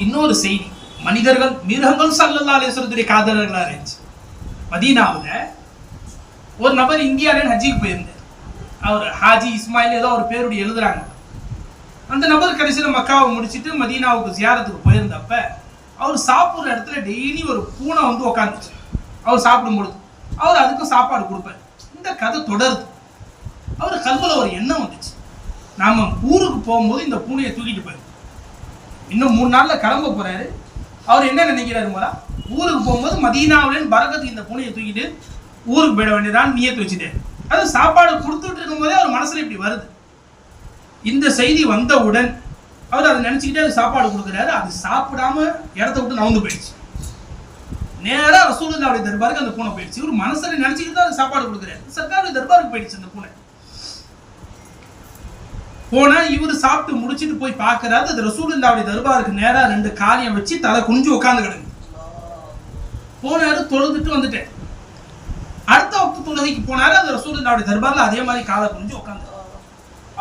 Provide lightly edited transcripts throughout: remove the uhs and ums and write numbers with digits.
இன்னொரு செய்தி, மனிதர்கள் மிருகங்கள் ஸல்லல்லாஹு அலைஹி வஸல்லத்துடைய காதலர்களா இருந்துச்சு. மதீனாவுல ஒரு நபர் இந்தியாவில ஹஜ்ஜிக்கு போயிருந்தார். அவர் ஹாஜி இஸ்மாயில் ஏதோ ஒரு பேருடைய எழுதுறாங்க. அந்த நபர் கடைசியில் மக்காவை முடிச்சுட்டு மதீனாவுக்கு ஜியாரத்துக்கு போயிருந்தப்ப அவர் சாப்பிட்ற இடத்துல டெய்லி ஒரு பூனை வந்து உட்காந்துச்சு. அவர் சாப்பிடும்பொழுது அவர் அதுக்கு சாப்பாடு கொடுப்பார். இந்த கதை தொடருது. அவர் கல்வியில் ஒரு எண்ணம் வந்துச்சு, நாம ஊருக்கு போகும்போது இந்த பூனையை தூக்கிட்டு போயிரு. இன்னும் 3 நாள்ல கிளம்ப போறாரு. அவர் என்ன நினைக்கிறாரு, போல ஊருக்கு போகும்போது மதீனாவிலேன்னு பரக்கத்துக்கு இந்த பூனையை தூக்கிட்டு ஊருக்கு போயிட வேண்டியதான் நியத்து வச்சுட்டு அது சாப்பாடு கொடுத்துட்டு இருக்கும்போதே அவர் மனசுல இப்படி வருது. இந்த செய்தி வந்தவுடன் அவர் அதை நினைச்சுக்கிட்டே அது சாப்பாடு கொடுக்குறாரு. அது சாப்பிடாம இடத்த விட்டு நவுந்து போயிடுச்சு. நேரா ரசூலுல்லாஹி தர்பாருக்கு அந்த பூனை போயிடுச்சு. இவர் மனசுல நினைச்சுக்கிட்டு தான் அது சாப்பாடு கொடுக்குறாரு. சர்க்காருடைய தர்பாருக்கு போயிடுச்சு அந்த பூனை. போனா இவர் சாப்பிட்டு முடிச்சுட்டு போய் பார்க்கறாரு, அது ரசூலுல்லாஹி தர்பாருக்கு நேரா 2 காலியம் வச்சு தலை குனிஞ்சு உட்கார்ந்து கிடக்கு. போனாரு, தொழுதுட்டு வந்துட்டேன். அடுத்த வக்து தொழுகைக்கு போனாரு, அது ரசூலுல்லாஹி தர்பார்ல அதே மாதிரி காலை குனிஞ்சு உட்கார்ந்து.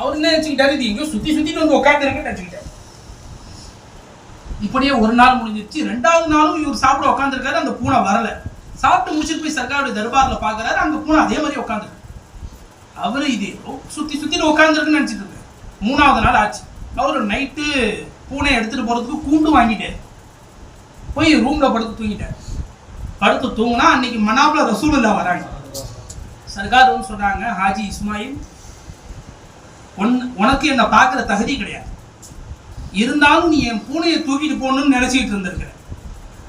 அவர் என்ன நினைச்சுக்கிட்டாரு, இது எங்கேயோ சுத்திட்டு வந்து உட்கார்ந்து இருக்குன்னு நினைச்சுக்கிட்டாரு. இப்படியே ஒரு நாள் முடிஞ்சிருச்சு. 2வது நாளும் இவர் சாப்பிட உட்காந்துருக்காரு. அந்த பூனை வரல. சாப்பிட்டு முடிச்சுட்டு போய் சர்க்காருடைய தர்பார்ல பாக்குறாரு, அங்க பூனை அதே மாதிரி உட்காந்துருக்கு. அவரு இது சுத்திட்டு உட்காந்துருக்குன்னு நினைச்சிட்டு இருக்காரு. 3வது நாள் ஆச்சு. அவரு நைட்டு பூனை எடுத்துட்டு போறதுக்கு கூண்டு வாங்கிட்டாரு. போய் ரூம்ல படுத்து தூங்கிட்டாரு. படுத்து தூங்கினா அன்னைக்கு மனாப்ல ரசூலுல்லாஹ் வராங்க. சர்க்கார் சொல்றாங்க, ஹாஜி இஸ்மாயில், உனக்கு என்ன பார்க்குற தகுதி கிடையாது, இருந்தாலும் நீ என் பூனையை தூக்கிட்டு போகணும்னு நினைச்சிட்டு இருந்திருக்க.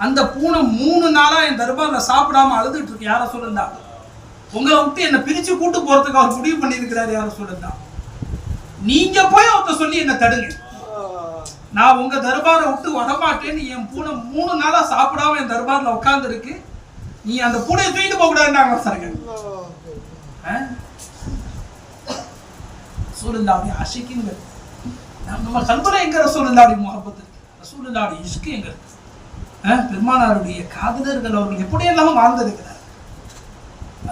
அந்த பூனை 3 நாளா என் தர்பார்ல சாப்பிடாம அழுதுட்டு இருக்கு. யார சொல்லுந்தா, உங்களை விட்டு என்னை பிரிச்சு கூட்டு போறதுக்கு அவர் முடிவு பண்ணியிருக்கிறாரு. யார சொல்லுந்தா, நீங்க போய் அவர்கிட்ட சொல்லி என்ன தடுங்க, நான் உங்க தர்பாரை விட்டு வரமாட்டேன்னு. என் பூனை 3 நாளா சாப்பிடாம என் தர்பார்ல உட்கார்ந்து இருக்கு, நீ அந்த பூனையை தூக்கிட்டு போக கூடாதுன்னாங்க. ரசூலுல்லாஹி ஆஷிக்கிங்க, நம்ம கல்புல எங்க ரசூலுல்லாஹி முஹப்பத் இருக்கு, ரசூலுல்லாஹி இஷ்க் எங்க இருக்கு? பெருமானாருடைய காதலர்கள் அவர்கள் எப்படியெல்லாம் வாழ்ந்திருக்கிறார்.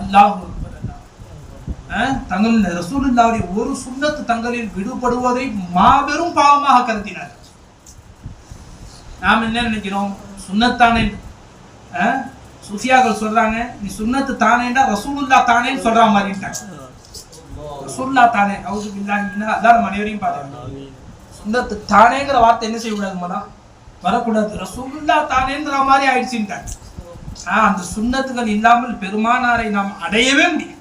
அல்லாஹ் தங்கள் ரசூலுல்லாஹி ஒரு சுன்னத் தங்களில் விடுபடுவதை மாபெரும் பாவமாக கருதினார். நாம் என்ன நினைக்கிறோம், சுன்னத்தானே. சுஃபியாக்கள் சொல்றாங்க, நீ சுன்னத்து தானேண்டா ரசூலுல்லாஹ் தானேன்னு சொல்ற மாதிரிட்டாங்க. ரசூலுல்லாஹ் தானே, அவுது பில்லாஹி மினஹ், அல்லாஹ் நம்ம அனைவரையும் பாத்துக்கணும். சுன்னத்து தானேங்கிற வார்த்தை என்ன செய்யக்கூடாதுமாடா, வரக்கூடாது. ரசூலுல்லாஹ் தானேங்கிற மாதிரி ஆயிடுச்சுட்டாங்க. அந்த சுன்னத்துகள் இல்லாமல் பெருமானாரை நாம் அடையவே முடியும்.